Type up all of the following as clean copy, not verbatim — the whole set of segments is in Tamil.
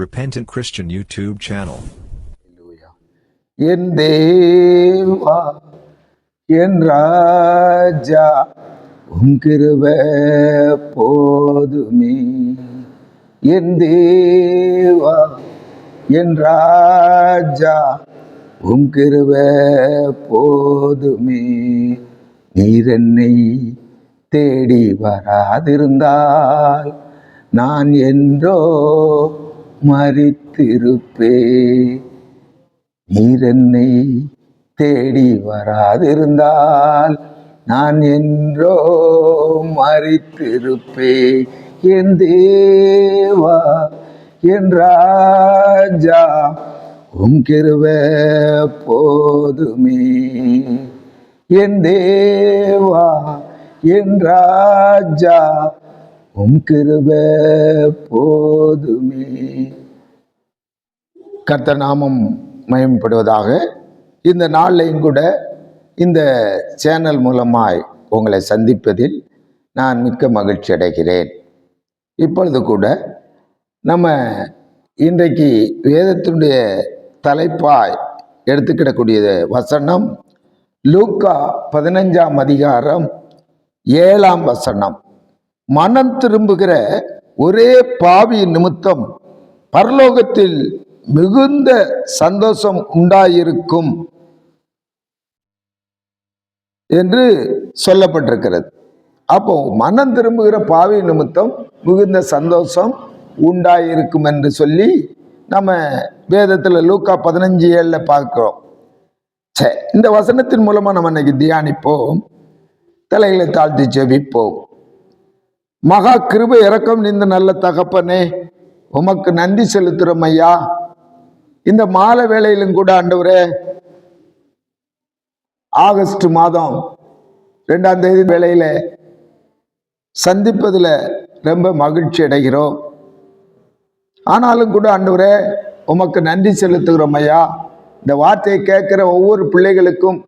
Repentant Christian YouTube channel. என் தேவா என் ராஜா உம் கிருபை போதுமே. என் தேவா என் ராஜா உம் கிருபை போதுமே. நீர் என்னை தேடி வராதிருந்தால் நான் என்றோ மரித்திருப்பேன். நீர் என்னை தேடி வராதிருந்தால் நான் என்றோ மரித்திருப்பேன். என் தேவா என் ராஜா உம் கிருபை போதுமே. என் தேவா என் ராஜா உம் கிருபை போதுமே. கர்த்தர் நாமம் மகிமைப்படுவதாக. இந்த நாளிலையும் கூட இந்த சேனல் மூலமாய் உங்களை சந்திப்பதில் நான் மிக்க மகிழ்ச்சி அடைகிறேன். இப்பொழுது கூட நம்ம இன்றைக்கு வேதத்தினுடைய தலைப்பாய் எடுத்துக்கிடக்கூடிய வசனம் லூக்கா 15ஆம் அதிகாரம் 7ஆம் வசனம். மனம் திரும்புகிற ஒரே பாவி நிமித்தம் பரலோகத்தில் மிகுந்த சந்தோஷம் உண்டாயிருக்கும் என்று சொல்லப்பட்டிருக்கிறது. அப்போ மனம் திரும்புகிற பாவி நிமித்தம் மிகுந்த சந்தோஷம் உண்டாயிருக்கும் என்று சொல்லி நம்ம வேதத்துல லூக்கா 15:7 பார்க்கிறோம். இந்த வசனத்தின் மூலமா நம்ம இன்னைக்கு தியானிப்போம். தலைகளை தாழ்த்தி ஜெபிப்போம். மகா கிருபை இரக்கம் நிறைந்த நல்ல தகப்பனே, உமக்கு நன்றி செலுத்துறோம் ஐயா. இந்த மாலை வேளையிலும் கூட ஆண்டவரே, ஆகஸ்ட் மாதம் 2ஆம் தேதி வேளையில சந்திப்பதில் ரொம்ப மகிழ்ச்சி அடைகிறோம். ஆனாலும் கூட ஆண்டவரே, உமக்கு நன்றி செலுத்துகிறோம் ஐயா. இந்த வார்த்தையை கேட்கிற ஒவ்வொரு பிள்ளைகளுக்கும்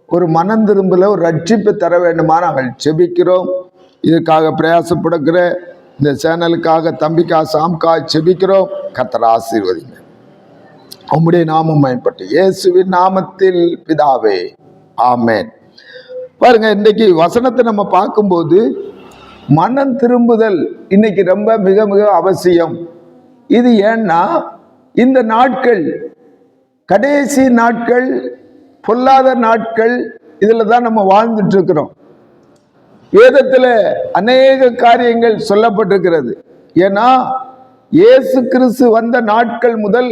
ஒரு மனம் திரும்பல, ஒரு ரட்சிப்பு தர வேண்டுமா நாங்கள் செபிக்கிறோம். இதுக்காக பிரயாசப்படுகிற இந்த சேனலுக்காக தம்பிக்கா சாம்கா செபிக்கிறோம். கர்த்தர் ஆசீர்வதிங்க. உம்முடைய நாமம் பயன்பட்டு இயேசுவின் நாமத்தில் பிதாவே, ஆமென். பாருங்க, இன்னைக்கு வசனத்தை நம்ம பார்க்கும்போது மனம் திரும்புதல் இன்னைக்கு ரொம்ப மிக மிக அவசியம். இது ஏன்னா இந்த நாட்கள் கடைசி நாட்கள், பொல்லாத நாட்கள், இதுல தான் நம்ம வாழ்ந்துட்டு இருக்கிறோம். வேதத்துல அநேக காரியங்கள் சொல்லப்பட்டிருக்கிறது. ஏன்னா இயேசு கிறிஸ்து வந்த நாட்கள் முதல்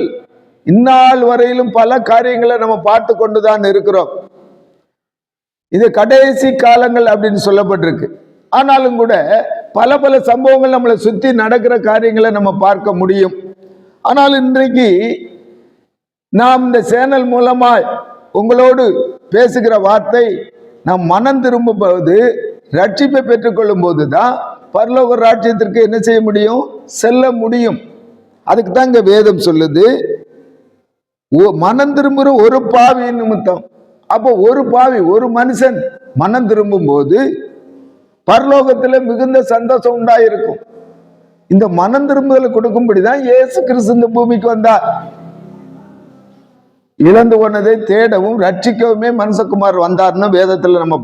இந்நாள் வரையிலும் பல காரியங்களை நம்ம பார்த்து கொண்டுதான் இருக்கிறோம். இது கடைசி காலங்கள் அப்படின்னு சொல்லப்பட்டிருக்கு. ஆனாலும் கூட பல பல சம்பவங்கள் நம்மளை சுத்தி நடக்கிற காரியங்களை நம்ம பார்க்க முடியும். ஆனால் இன்றைக்கு நாம் இந்த சேனல் மூலமா உங்களோடு பேசுகிற வார்த்தை, நாம் மனம் திரும்பும் போது, ரட்சிப்பை பெற்றுக்கொள்ளும் போதுதான் பரலோக ராஜ்யத்திற்கு என்ன செய்ய முடியும்? செல்ல முடியும். அதுக்கு தான் இங்க வேதம் சொல்லுது, மனம் திரும்புற ஒரு பாவி நிமித்தம். அப்போ ஒரு பாவி, ஒரு மனுஷன் மனம் திரும்பும் போது பரலோகத்துல மிகுந்த சந்தோஷம் உண்டாயிருக்கும். இந்த மனம் திரும்புதலை கொடுக்கும்படிதான் இயேசு கிறிஸ்து இந்த பூமிக்கு வந்தார். இழந்து போனதை தேடவும் ரட்சிக்கவுமே மனுஷகுமார் வந்தார்னு வேதத்துல நம்ம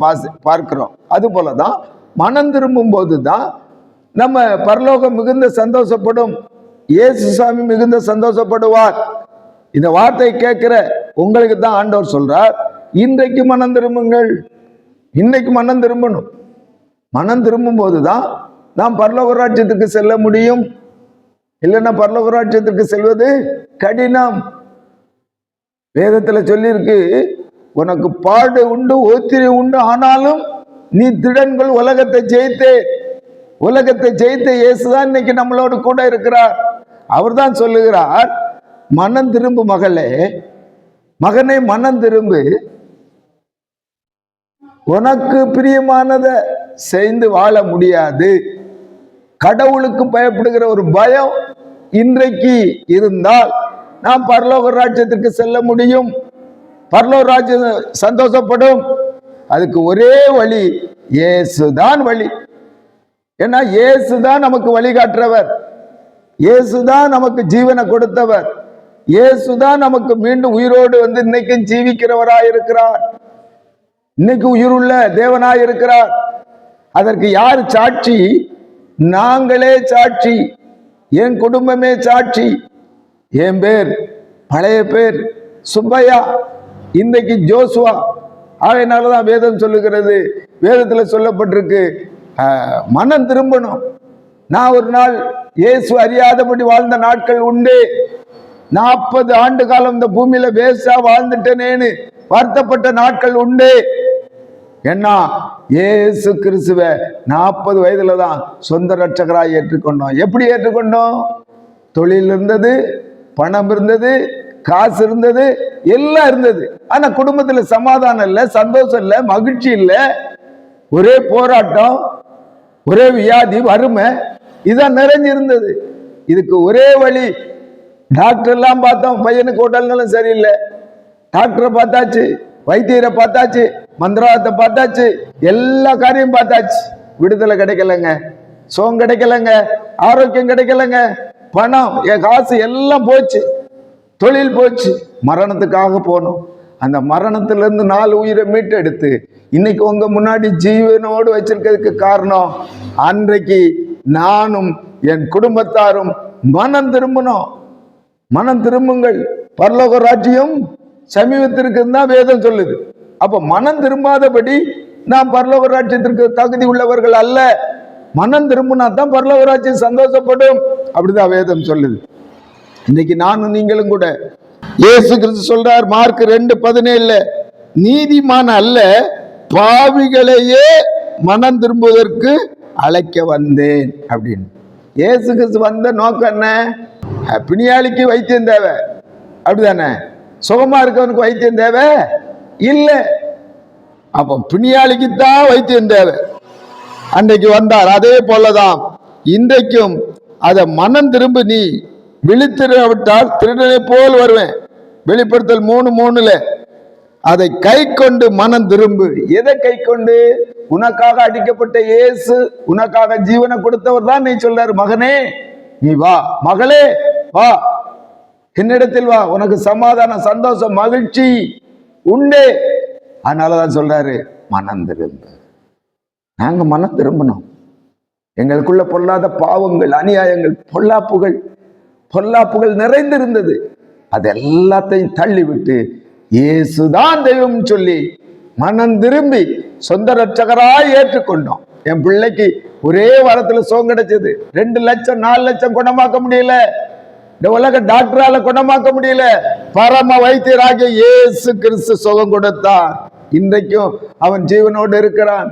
பார்க்கிறோம். அது போலதான் மனம் திரும்பும் போதுதான் நம்ம பரலோகம் மிகுந்த சந்தோஷப்படும். இயேசு சாமி மிகுந்த சந்தோஷப்படுவார். இந்த வார்த்தை கேட்கிற உங்களுக்கு தான் ஆண்டவர் சொல்றார், இன்றைக்கு மனம் திரும்புங்கள். இன்னைக்கு மனம் திரும்பணும். மனம் திரும்பும் போதுதான் நாம் பரலோக ராஜ்யத்துக்கு செல்ல முடியும். இல்லைன்னா பரலோக ராஜ்யத்துக்கு செல்வது கடினம். வேதத்துல சொல்லியிருக்கு, உனக்கு பாடு உண்டு, ஓத்திரி உண்டு, ஆனாலும் நீ திடன்கள், உலகத்தை ஜெயித்தே. உலகத்தை ஜெயித்த இயேசுதான் இன்னைக்கு நம்மளோடு கூட இருக்கிறார். அவர் தான் சொல்லுகிறார், மனம் திரும்பு மகளே, மகனை மனம் திரும்பு, உனக்கு பிரியமானதை செய்து வாழ முடியாது. கடவுளுக்கு பயப்படுகிற ஒரு பயம் இன்றைக்கு இருந்தால் நாம் பரலோக ராஜ்யத்திற்கு செல்ல முடியும். பரலோக ராஜ்யம் சந்தோஷப்படும். அதுக்கு ஒரே வழி, இயேசுதான் வழி. ஏன்னா இயேசுதான் நமக்கு வழிகாட்டுறவர். இயேசுதான் நமக்கு ஜீவனை கொடுத்தவர். இயேசுதான் நமக்கு மீண்டும் உயிரோடு வந்து இன்னைக்கும் ஜீவிக்கிறவராய் இருக்கிறார். இன்னைக்கு உயிருள்ள தேவனாய் இருக்கிறார். அதற்கு யார் சாட்சி? நாங்களே சாட்சி. என் குடும்பமே சாட்சி. என் பேர் பழைய பேர் சுப்பையா, இன்றைக்கு ஜோசுவா. அதனாலதான் வேதம் சொல்லுகிறது, வேதத்துல சொல்லப்பட்டிருக்கு, மனம் திரும்பணும். நான் ஒரு நாள் இயேசு அறியாதபடி வாழ்ந்த நாட்கள் உண்டு. 40 ஆண்டு காலம் இந்த பூமியில வேஸ்டா வாழ்ந்துட்டேனேன்னு வருத்தப்பட்ட நாட்கள் உண்டு. என்ன, இயேசு கிறிஸ்துவ 40 வயதுல தான் சொந்த ரட்சகராய் ஏற்றுக்கொண்டோம். எப்படி ஏற்றுக்கொண்டோம்? தொழில் இருந்தது, பணம் இருந்தது, காசு இருந்தது, எல்லாம் இருந்தது. ஆனா குடும்பத்துல சமாதானம் இல்லை, சந்தோஷம் இல்லை, மகிழ்ச்சி இல்லை. ஒரே போராட்டம், ஒரே வியாதி, வறுமை, இதான் நிறைஞ்சிருந்தது. இதுக்கு ஒரே வழி, டாக்டர் எல்லாம் பார்த்தோம், பையனுக்கு உடல்நலம் சரியில்லை, டாக்டரை பார்த்தாச்சு, வைத்தியரை பார்த்தாச்சு, மந்திரவாதத்தை பார்த்தாச்சு, எல்லா காரியம் பார்த்தாச்சு, விடுதலை கிடைக்கலங்க, சோகம் கிடைக்கலங்க, ஆரோக்கியம் கிடைக்கலங்க, பணம், என் காசு எல்லாம் போச்சு, தொழில் போச்சு. மரணத்துக்காக போனோம். அந்த மரணத்திலிருந்து 4 உயிரை மீட்டு எடுத்து இன்னைக்கு உங்க முன்னாடி ஜீவனோடு வச்சிருக்கிறதுக்கு காரணம், அன்றைக்கு நானும் என் குடும்பத்தாரும் மனம் திரும்பணும். மனம் திரும்புங்கள், பரலோக ராஜ்யம் சமீபத்திற்கு தான் வேதம் சொல்லுது. அப்ப மனம் திரும்பாதபடி நாம் பரலோக ராஜ்யத்திற்கு தகுதி உள்ளவர்கள் அல்ல. மனம் திரும்பினா தான் பரலோக ராஜ்யம் சந்தோஷப்படும். அப்படிதான் வேதம் சொல்லுது. இன்னைக்கு நானும் நீங்களும் கூட இயேசு கிறிஸ்து சொல்றார் மார்க் 2:17, நீதிமான் அல்ல பாவிகளையே மனம் திரும்புவதற்கு அழைக்க வந்தேன் அப்படின்னு. இயேசு கிறிஸ்து வந்த நோக்கம் என்ன? பிணியாளிக்கு வைத்தியம் தேவை, அப்படிதானே? சுகமா இருக்கவனுக்கு வைத்தியம் தேவை இல்லை. அப்ப பிணியாளிக்கு தான் வைத்தியம் தேவை. அன்றைக்கு வந்தார். அதே போலதான் இன்றைக்கும் அதை மனம் திரும்பி நீ விழித்திராவிட்டால் திருடனை போல் வருவேன். வெளிப்படுத்தல் 3:3 அதை கை கொண்டு மனம் திரும்பு. எதை கை கொண்டு? உனக்காக அடிக்கப்பட்ட இயேசு, உனக்காக ஜீவனை கொடுத்தவர் தான் நீ சொல்றாரு, மகனே நீ வா, மகளே வா, என்னிடத்தில் வா, உனக்கு சமாதானம், சந்தோஷம், மகிழ்ச்சி உண்டே. அதனாலதான் சொல்றாரு மனம் திரும்பு. நாங்க மனம் திரும்பணும். எங்களுக்குள்ள பொல்லாத பாவங்கள், அநியாயங்கள், பொல்லாப்புகள் நிறைந்திருந்தது. அது எல்லாத்தையும் தள்ளிவிட்டு இயேசுதான் தெய்வம் சொல்லி மனம் திரும்பி சொந்த ரட்சகராய் ஏற்றுக்கொண்டோம். என் பிள்ளைக்கு ஒரே வாரத்துல சுகம் கிடைச்சது. 2 லட்சம் 4 லட்சம் குணமாக்க முடியல, இந்த உலக டாக்டரால குணமாக்க முடியல. பரம வைத்தியராகிய இயேசு கிறிஸ்து சுகம் கொடுத்தார். இன்றைக்கும் அவன் ஜீவனோடு இருக்கிறான்.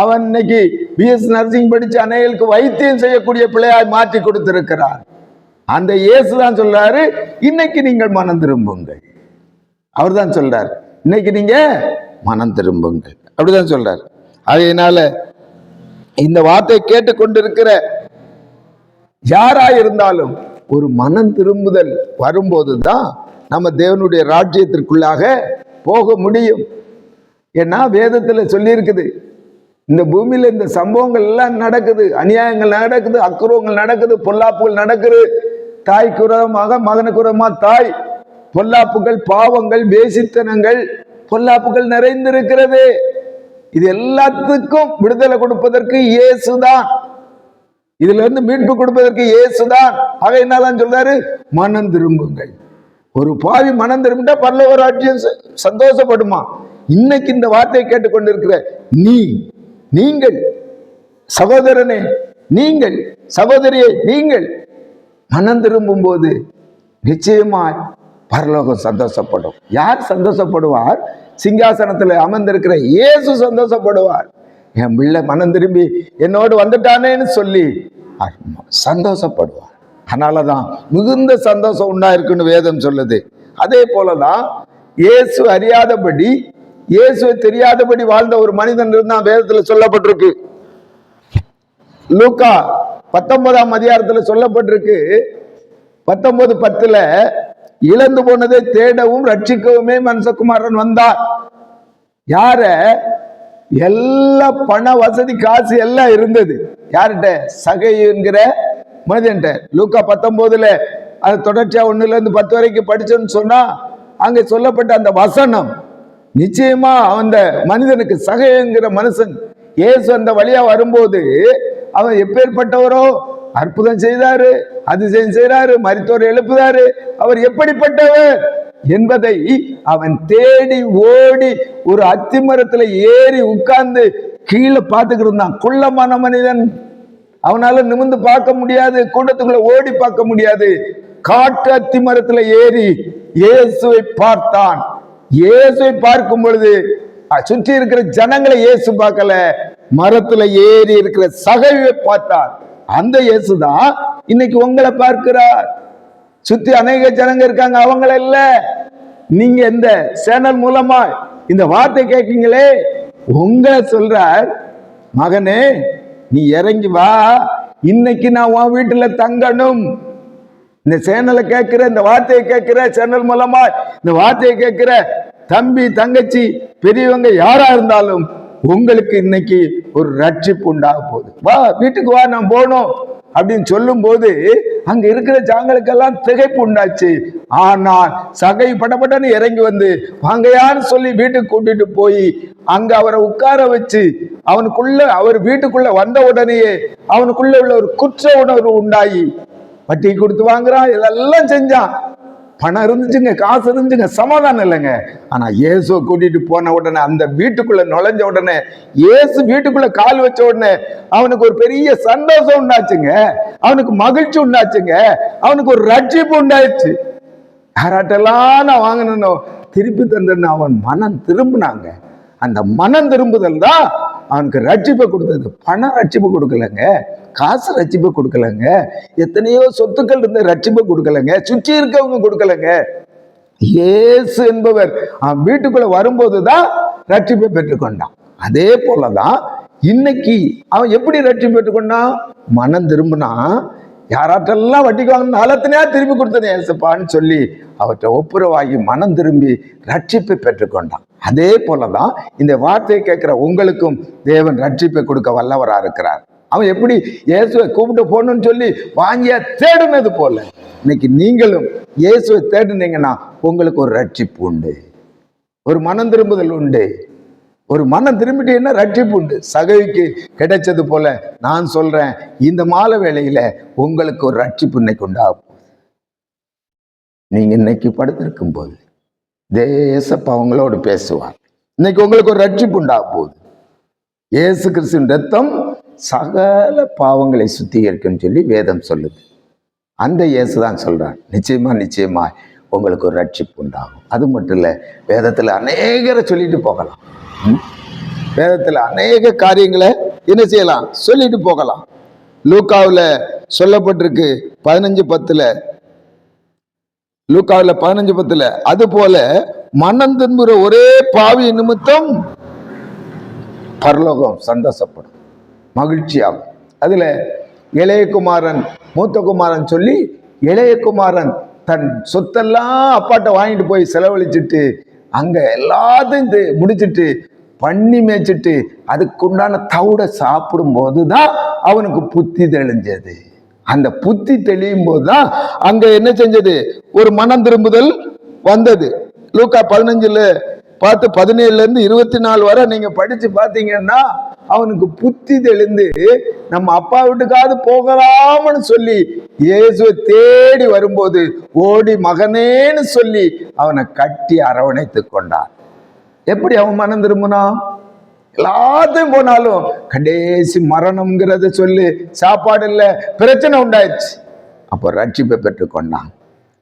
அவன் இன்னைக்கு பிஎஸ் நர்சிங் படிச்சு அநேகருக்கு வைத்தியம் செய்யக்கூடிய பிள்ளையாய் மாற்றி கொடுத்திருக்கிறார். அந்த இயேசு தான் சொல்றாரு, இன்னைக்கு நீங்கள் மனம் திரும்புங்கள். அவர் தான் சொல்றார், இன்னைக்கு நீங்க மனம் திரும்புங்கள், அப்படிதான் சொல்றார். அதனால இந்த வார்த்தை கேட்டுக்கொண்டிருக்கிற யாரா இருந்தாலும் ஒரு மனம் திரும்புதல் வரும்போது தான் நம்ம தேவனுடைய ராஜ்யத்திற்குள்ளாக போக முடியும். ஏன்னா வேதத்துல சொல்லி இருக்குது, இந்த பூமியில இந்த சம்பவங்கள் எல்லாம் நடக்குது, அநியாயங்கள் நடக்குது, அக்குறவங்கள் நடக்குது, பொல்லாப்புகள் நடக்குது. தாய்க்கு உரமாக, மகனுக்கு உரமா தாய், பொல்லாப்புகள், பாவங்கள், வேசித்தனங்கள், பொல்லாப்புகள் நிறைந்திருக்கிறது. இது எல்லாத்துக்கும் விடுதலை கொடுப்பதற்கு இயேசுதான், இதுல இருந்து மீட்பு கொடுப்பதற்கு இயேசுதான். ஆகையினால்தான் சொல்றாரு மனம் திரும்புங்கள். ஒரு பாவி மனம் திரும்பிட்டா பரலோக ராஜ்யம் சந்தோஷப்படுமா? இன்னைக்கு இந்த வார்த்தையை கேட்டுக்கொண்டிருக்கிற நீங்கள் சகோதரனே, நீங்கள் சகோதரியே, நீங்கள் மனம் திரும்பும் போது நிச்சயமாய் பரலோகம் சந்தோஷப்படும். யார் சந்தோஷப்படுவார்? சிங்காசனத்தில் அமர்ந்திருக்கிற இயேசு சந்தோஷப்படுவார். என் பிள்ளை மனம் திரும்பி என்னோடு வந்துட்டானேன்னு சொல்லி சந்தோஷப்படுவார். அதனாலதான் மிகுந்த சந்தோஷம் உண்டாயிருக்குன்னு வேதம் சொல்லுது. அதே போலதான் இயேசு அறியாதபடி, இயேசுவை தெரியாதபடி வாழ்ந்த ஒரு மனிதன் இருந்தான், வேதத்துல சொல்லப்பட்டிருக்கு. லூக்கா 19ஆம் அதிகாரத்துல சொல்லப்பட்டிருக்கு. 19:10 இழந்து போனதை தேடவும் ரட்சிக்கவுமே மனுஷகுமாரன் வந்தார். யார? எல்லா பண வசதி, காசு எல்லாம் இருந்தது. யார்கிட்ட? சகை என்கிற மனிதன்ட்ட. லூக்கா 19 அது தொடர்ச்சியா 1-10 வரைக்கும் படிச்சோன்னு சொன்னா அங்க சொல்லப்பட்ட அந்த வசனம் நிச்சயமா அந்த மனிதனுக்கு சகைங்கிற மனுஷன் இயேசு அந்த வழியா வரும்போது அவன் எப்பேற்பட்டவரோ, அற்புதம் செய்தாரு, அதிசயம் செய்யறாரு, மரித்தோர் எழுப்புதாரு, அவர் எப்படிப்பட்டவர் என்பதை அவன் தேடி ஓடி ஒரு அத்திமரத்துல ஏறி உட்கார்ந்து கீழே பார்த்துக்கிட்டு இருந்தான். குள்ளமான மனிதன், அவனால நிமிர்ந்து பார்க்க முடியாது, கூட்டத்துக்குள்ள ஓடி பார்க்க முடியாது. காட்டு அத்திமரத்துல ஏறி இயேசுவை பார்த்தான். இயேசுவை பார்க்கும் பொழுது சுற்றி இருக்கிற ஜனங்களை இயேசு பார்க்கல, மரத்துல ஏறி இருக்கிற சகைவை பார்த்தார். அந்த இயேசுதான் இன்னைக்கு உங்களை பார்க்கிறார். சுத்தி அநேக ஜனங்க இருக்காங்க, அவங்கள இல்ல. நீங்க இந்த சேனல் மூலமா இந்த வார்த்தை கேட்கீங்களே, உங்களை சொல்றார், மகனே நீ இறங்கி வா, இன்னைக்கு நான் உன் வீட்டுல தங்கணும். இந்த சேனலை கேட்கிற, இந்த வார்த்தையை கேட்கிற, சேனல் மூலமா இந்த வார்த்தையை கேட்கிற தம்பி தங்கச்சி பெரியவங்க யாரா இருந்தாலும் உங்களுக்கு இன்னைக்கு ஒரு ரட்சிப்பு உண்டாக போகுது. வா வீட்டுக்கு வா, நான் போனோம் அப்படின்னு சொல்லும் போது அங்க இருக்கிற ஜனங்களுக்கெல்லாம் திகைப்பு உண்டாச்சு. ஆனால் சகை படப்படன்னு இறங்கி வந்து வாங்கையான்னு சொல்லி வீட்டுக்கு கூட்டிட்டு போய் அங்க அவரை உட்கார வச்சு அவனுக்குள்ள, அவர் வீட்டுக்குள்ள வந்த உடனேயே அவனுக்குள்ள உள்ள ஒரு குற்ற உணர்வு உண்டாகி வட்டி கொடுத்து வாங்குறான், இதெல்லாம் செஞ்சான். பணம் இருந்துச்சுங்க, காசு இருந்துச்சுங்க, சமாதானம் இல்லைங்க. ஆனா இயேசுவை கூட்டிட்டு போன உடனே, அந்த வீட்டுக்குள்ள நுழைஞ்ச உடனே, இயேசு வீட்டுக்குள்ள கால் வச்ச உடனே அவனுக்கு ஒரு பெரிய சந்தோஷம் உண்டாச்சுங்க, அவனுக்கு மகிழ்ச்சி உண்டாச்சுங்க, அவனுக்கு ஒரு ரட்சிப்பு உண்டாச்சு. யாராட்டெல்லாம் நான் வாங்கணும் திருப்பி தந்தேன்னு அவன் மனம் திரும்பினாங்க. அந்த மனம் திரும்புதல் தான் அவனுக்கு ரட்சிப்பை கொடுத்தது. பணம் ரட்சிப்பு கொடுக்கலங்க, காசு ரட்சிப்பை கொடுக்கலங்க, எத்தனையோ சொத்துக்கள் இருந்த ரட்சிப்பை கொடுக்கலங்க, சுற்றி இருக்கவங்க கொடுக்கலங்க. இயேசு என்பவர் அவன் வீட்டுக்குள்ள வரும்போதுதான் ரட்சிப்பை பெற்றுக்கொண்டான். அதே போலதான் இன்னைக்கு அவன் எப்படி ரட்சிப்பை பெற்றுக்கொண்டான்? மனம் திரும்பினா, யாராட்டெல்லாம் வட்டிக்கு வாங்க நலத்தினையா திருப்பி கொடுத்தனே ஏசப்பான்னு சொல்லி அவற்றை ஒப்புரவாகி மனம் திரும்பி ரட்சிப்பை பெற்றுக்கொண்டான். அதே போலதான் இந்த வார்த்தையை கேட்கிற உங்களுக்கும் தேவன் ரட்சிப்பை கொடுக்க வல்லவரா இருக்கிறார். அவன் எப்படி இயேசுவை கூப்பிட்டு போகணும்னு சொல்லி வாங்கிய தேடுனது போல இன்னைக்கு நீங்களும் இயேசுவை தேடுனீங்கன்னா உங்களுக்கு ஒரு ரட்சிப்பு உண்டு, ஒரு மனம் திரும்புதல் உண்டு. ஒரு மனம் திரும்பிட்டீங்கன்னா ரட்சிப்பு உண்டு. சகைக்கு கிடைச்சது போல நான் சொல்றேன், இந்த மாலை வேளையில உங்களுக்கு ஒரு ரட்சிப்பு இன்னைக்கு உண்டாகும். நீங்க இன்னைக்கு படுத்திருக்கும் போது தேசப்பா அவங்களோடு பேசுவார். இன்னைக்கு உங்களுக்கு ஒரு ரட்சிப்பு உண்டாக போகுது. இயேசு கிறிஸ்துவின் ரத்தம் சகல பாவங்களை சுத்திகரிக்கும் சொல்லி வேதம் சொல்லுது. அந்த இயேசு தான் சொல்றார், நிச்சயமா உங்களுக்கு ஒரு ரட்சிப்பு உண்டாகும். அது மட்டும் இல்லை, வேதத்தில் அநேகரை சொல்லிட்டு போகலாம். வேதத்தில் அநேக காரியங்களை என்ன செய்யலாம், சொல்லிட்டு போகலாம். லூக்காவில் சொல்லப்பட்டிருக்கு 15:10, லூக்காவில் 15:10, அது போல மனம் திரும்புகிற ஒரே பாவி நிமித்தம் பரலோகம் சந்தோஷப்படும், மகிழ்ச்சியாகும். அதுல இளைய குமாரன் மூத்த குமாரன் சொல்லி, இளைய குமாரன் தன் சொத்தெல்லாம் அப்பாட்ட வாங்கிட்டு போய் செலவழிச்சிட்டு அங்க எல்லாத்தையும் முடிச்சுட்டு பண்ணி மேய்ச்சிட்டு அதுக்குண்டான தவிட சாப்பிடும் போதுதான் அவனுக்கு புத்தி தெளிஞ்சது. அந்த புத்தி தெளியும் போதுதான் அங்க என்ன செஞ்சது, ஒரு மனம் திரும்புதல் வந்தது. லூக்கா 15 பார்த்து 17 24 வரை நீங்க படிச்சு பார்த்தீங்கன்னா அவனுக்கு புத்தி தெளிந்து நம்ம அப்பா வீட்டுக்காவது போகலாம்னு சொல்லி இயேசுவை தேடி வரும்போது ஓடி மகனேன்னு சொல்லி அவனை கட்டி அரவணைத்து கொண்டான். எப்படி அவன் மனம் திரும்பினான்? எல்லாத்தையும் போனாலும் கடைசி மரணம்ங்கிறத சொல்லி சாப்பாடு இல்லை, பிரச்சனை உண்டாயிடுச்சு. அப்போ ரட்சிப்பை பெற்றுக்கொண்டான்.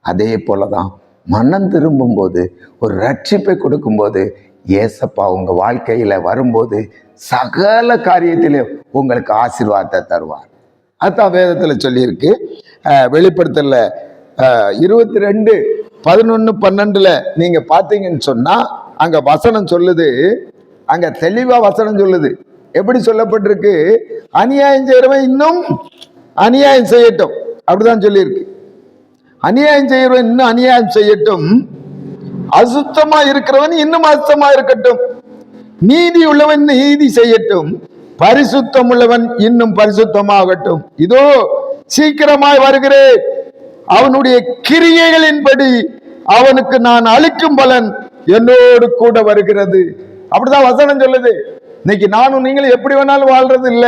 அதே போலதான் மனம் திரும்பும் போது, ஒரு ரட்சிப்பை கொடுக்கும்போது, ஏசப்பா உங்க வாழ்க்கையில வரும்போது சகல காரியத்திலே உங்களுக்கு ஆசீர்வாதத்தை தருவார். அதுதான் வேதத்துல சொல்லியிருக்கு. வெளிப்படுத்தல 22:11-12 நீங்க பார்த்தீங்கன்னு சொன்னா அங்க வசனம் சொல்லுது, அங்க தெளிவா வசனம் சொல்லுது. எப்படி சொல்லப்பட்டிருக்கு? அநியாயம் செய்யறவன் இன்னும் அநியாயம் செய்யட்டும், அப்படிதான் சொல்லியிருக்கு. அநியாயம் செய்யறவன் இன்னும் அநியாயம் செய்யட்டும், அசுத்தமா இருக்கிறவன் இன்னும் அசுத்தமா இருக்கட்டும், நீதி உள்ளவன் நீதி செய்யட்டும், பரிசுத்தம் உள்ளவன் இன்னும் பரிசுத்தமாகட்டும். இதோ சீக்கிரமாய் வருகிறேன். அவனுடைய கிரியைகளின்படி அவனுக்கு நான் அளிக்கும் பலன் என்னோடு கூட வருகிறது. அப்படிதான் வசனம் சொல்லுது. இன்னைக்கு நானும் நீங்களும் எப்படி வேணாலும் வாழ்றது இல்ல.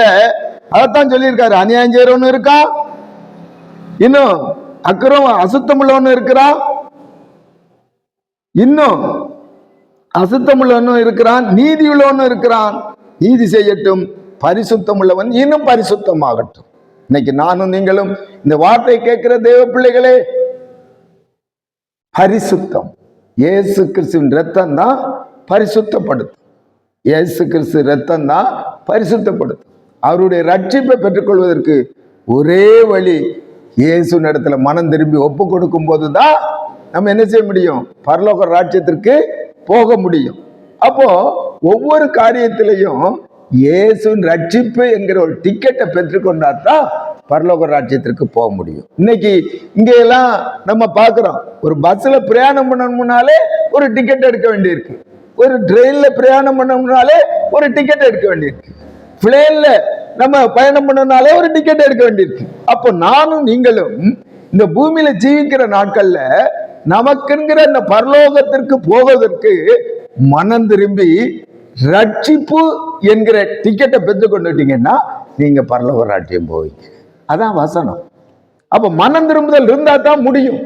அதைத்தான் சொல்லியிருக்காரு. அநியாயம் செய்யறவனு இருக்கான், இன்னும் அக்கறம் அசுத்தம் உள்ளவனு இருக்கிறான், இன்னும் அசுத்தம் உள்ளவனும் இருக்கிறான், நீதி உள்ளவனும் இருக்கிறான். நீதி செய்யட்டும், பரிசுத்தம் உள்ளவன் இன்னும் பரிசுத்தமாகட்டும். இன்னைக்கு நானும் நீங்களும் இந்த வார்த்தை கேட்கிற தேவ பிள்ளைகளே, பரிசுத்தம் இயேசு கிறிஸ்துவின் ரத்தம் தான் பரிசுத்தப்படுத்தும். இயேசு கிறிஸ்து ரத்தம் தான் பரிசுத்தப்படுத்தும். அவருடைய ரட்சிப்பை பெற்றுக்கொள்வதற்கு ஒரே வழி இயேசு இடத்துல மனம் திரும்பி ஒப்பு கொடுக்கும் போதுதான் நம்ம என்ன செய்ய முடியும்? பரலோக ராஜ்யத்திற்கு போக முடியும். அப்போ ஒவ்வொரு காரியத்திலையும் இயேசுவின் ரட்சிப்பு என்கிற ஒரு டிக்கெட்டை பெற்றுக்கொண்டாதான் பரலோக ராஜ்யத்திற்கு போக முடியும். இன்னைக்கு இங்க எல்லாம் நம்ம பாக்குறோம், ஒரு பஸ்ல பிரயாணம் பண்ணணும்னாலே ஒரு டிக்கெட் எடுக்க வேண்டியிருக்கு, ஒரு ட்ரெயின்ல பிரயாணம் பண்ணணும்னாலே ஒரு டிக்கெட் எடுக்க வேண்டியிருக்கு, பிளேன்ல நம்ம பயணம் பண்ணனாலே ஒரு டிக்கெட் எடுக்க வேண்டியிருக்கு. அப்போ நானும் நீங்களும் இந்த பூமியில ஜீவிக்கிற நாட்கள்ல நமக்குங்கிற இந்த பரலோகத்திற்கு போவதற்கு மனம் திரும்பி ரட்சிப்பு என்கிற டிக்கெட்டை பெற்று கொண்டுட்டீங்கன்னா நீங்க பரலோக ராஜ்யம் போவீங்க. அதான் வசனம். அப்ப மனம் திரும்புதல் இருந்தா தான் முடியும்.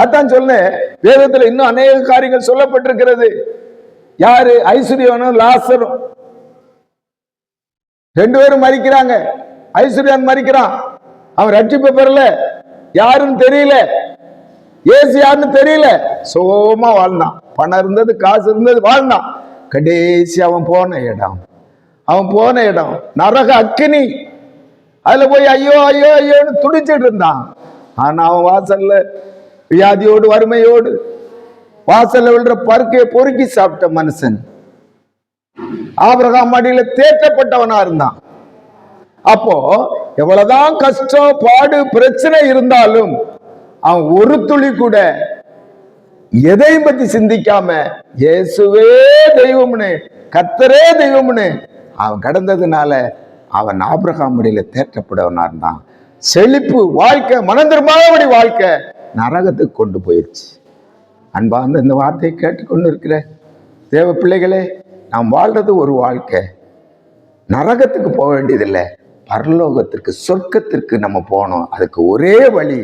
அதான் சொன்னேன், வேதத்துல இன்னும் அநேக காரியங்கள் சொல்லப்பட்டிருக்கிறது. யாரு? ஐஸ்வர்யவனும் லாசரும் ரெண்டு பேரும் மரிக்கிறாங்க. ஐஸ்வர்யான் மரிக்கிறான், அவன் ரட்சிப்பை பெறல, யாருன்னு தெரியல, ஏசு யாருன்னு தெரியல, சோமா வாழ்ந்தான். பணம் இருந்தது, காசு இருந்தது, வாழ்ந்தான். கடைசி அவன் போன இடம் நரக அக்கினி. அதுல போய் ஐயோ ஐயோ ஐயோன்னு துடிச்சிட்டு இருந்தான். ஆனா அவன் வாசல்ல வியாதியோடு வறுமையோடு வாசல்ல விழுற பருக்கையை பொறுக்கி சாப்பிட்ட மனுஷன், ஆபிரகாம் மடியில தேற்றப்பட்டவனா இருந்தான். அப்போ எவ்வளவுதான் கஷ்டம், பாடு, பிரச்சனை இருந்தாலும் அவன் ஒரு துளி கூட எதையும் பத்தி சிந்திக்காம இயேசுவே தெய்வம்னு, கர்த்தரே தெய்வம்னு அவன் கடந்ததுனால அவன் ஆபிரகாம் மடியில தேற்றப்படவனா இருந்தான். செழிப்பு வாழ்க்கை, மனம் திரும்பாதபடி வாழ்க்கை நரகத்துக்கு கொண்டு போயிடுச்சு. அன்பார்ந்த இந்த வார்த்தையை கேட்டுக்கொண்டு இருக்கிற தேவ பிள்ளைகளே, நாம் வாழ்றது ஒரு வாழ்க்கை. நரகத்துக்கு போக வேண்டியதில்லை, பரலோகத்திற்கு, சொர்க்கத்திற்கு நம்ம போகணும். அதுக்கு ஒரே வழி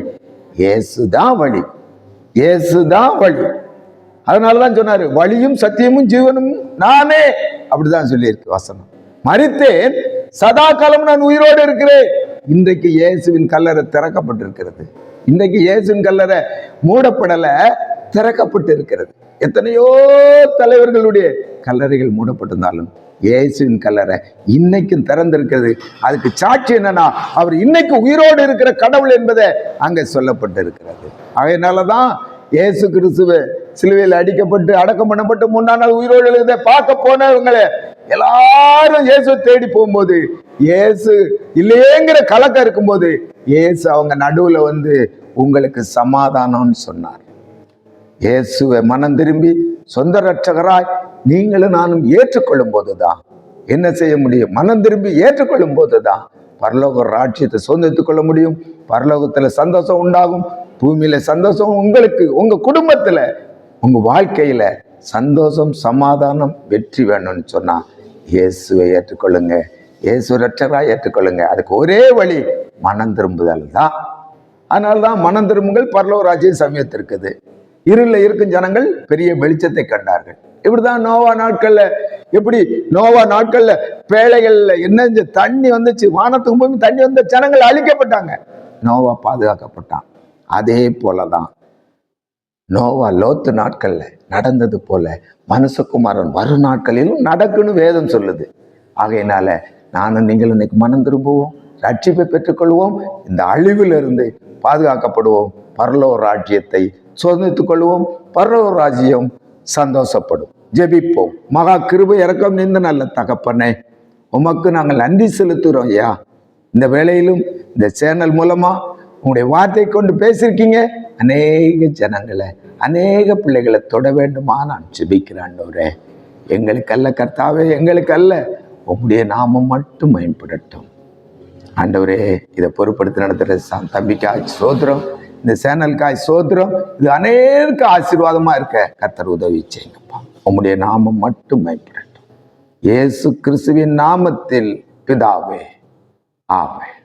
இயேசுதான் வழி, இயேசுதான் வழி. அதனாலதான் சொன்னாரு, வழியும் சத்தியமும் ஜீவனும் நானே. அப்படிதான் சொல்லியிருக்கு வசனம். மரித்தேன், சதா காலம் நான் உயிரோடு இருக்கிறேன். இன்றைக்கு இயேசுவின் கல்லறை திறக்கப்பட்டிருக்கிறது. இன்றைக்கு இயேசுவின் கல்லறை மூடப்படல, திறக்கப்பட்டு இருக்கிறது. எத்தனையோ தலைவர்களுடைய கல்லறைகள் மூடப்பட்டிருந்தாலும் இயேசுவின் கல்லறை இன்னைக்கும் திறந்திருக்கிறது. அதுக்கு சாட்சி என்னன்னா, அவர் இன்னைக்கு உயிரோடு இருக்கிற கடவுள் என்பதை அங்க சொல்லப்பட்டு இருக்கிறது. அதனாலதான் இயேசு கிறிஸ்துவ சிலுவையில் அடிக்கப்பட்டு அடக்கம் பண்ணப்பட்டு 3ஆம் நாள் உயிரோடு எழுத பார்க்க போனவங்களை எல்லாரும் இயேசு தேடி போகும்போது, இயேசு இல்லையேங்கிற கலக்கம் இருக்கும்போது இயேசு அவங்க நடுவுல வந்து உங்களுக்கு சமாதானம்னு சொன்னார். இயேசுவை மனம் திரும்பி சொந்த ரட்சகராய் நீங்களும் நானும் ஏற்றுக்கொள்ளும் போதுதான் என்ன செய்ய முடியும்? மனம் திரும்பி ஏற்றுக்கொள்ளும் போதுதான் பரலோக ராஜ்யத்தை சுதந்திரித்துக் கொள்ள முடியும். பரலோகத்துல சந்தோஷம் உண்டாகும், பூமியில சந்தோஷம். உங்களுக்கு, உங்க குடும்பத்துல, உங்க வாழ்க்கையில சந்தோஷம், சமாதானம், வெற்றி வேணும்னு சொன்னா இயேசுவை ஏற்றுக்கொள்ளுங்க, இயேசு ரட்சகராய் ஏற்றுக்கொள்ளுங்க. அதுக்கு ஒரே வழி மனம் திரும்புதல் தான். அதனால்தான் மனம் திரும்புங்கள், பரலோக ராஜ்யம் சமயத்திற்குது. இருளில் இருக்கும் ஜனங்கள் பெரிய வெளிச்சத்தை கண்டார்கள். இப்படிதான் நோவா நாட்கள்ல, எப்படி நோவா நாட்கள்ல பேழைகள்ல என்ன தண்ணி வந்துச்சு, வானத்துக்கு போய் தண்ணி வந்த ஜனங்கள் அழிக்கப்பட்டாங்க, நோவா பாதுகாக்கப்பட்டான். அதே போலதான் நோவா லோத்து நாட்கள்ல நடந்தது போல மனுஷகுமாரன் வரும் நாட்களிலும் நடக்குன்னு வேதம் சொல்லுது. ஆகையினால நானும் நீங்களும் இன்னைக்கு மனம் திரும்புவோம், ரட்சிப்பை பெற்றுக்கொள்வோம், இந்த அழிவிலிருந்து பாதுகாக்கப்படுவோம், பரலோக ராஜ்யத்தை சுதந்திரித்துக் கொள்வோம், பரலோக ராஜ்யம் சந்தோஷப்படும். ஜெபிப்போம். மகா கிருபை இரக்கம் நிறைந்த நல்ல தகப்பனே, உமக்கு நாங்கள் நன்றி செலுத்துகிறோம் ஐயா. இந்த வேளையிலும் இந்த சேனல் மூலமா உங்களுடைய வார்த்தை கொண்டு பேசியிருக்கீங்க. அநேக ஜனங்களை, அநேக பிள்ளைகளை தொட வேண்டுமா நான் ஜெபிக்கிறேன். எங்களுக்கு அல்ல கர்த்தாவே, எங்களுக்கு அல்ல, உங்களுடைய நாமம் மட்டும் மேம்படட்டும். ஆண்டவரே, இதை பொறுப்படுத்தி நடத்துகிற தம்பிக்காய் சோத்திரம், இந்த சேனலுக்காய் சோத்திரம். இது அநேக ஆசீர்வாதமா இருக்க கர்த்தர் உதவி செய்யுங்கப்பா. உம்முடைய நாமம் மட்டும் பயன்படட்டும். இயேசு கிறிஸ்துவின் நாமத்தில் பிதாவே, ஆமென்.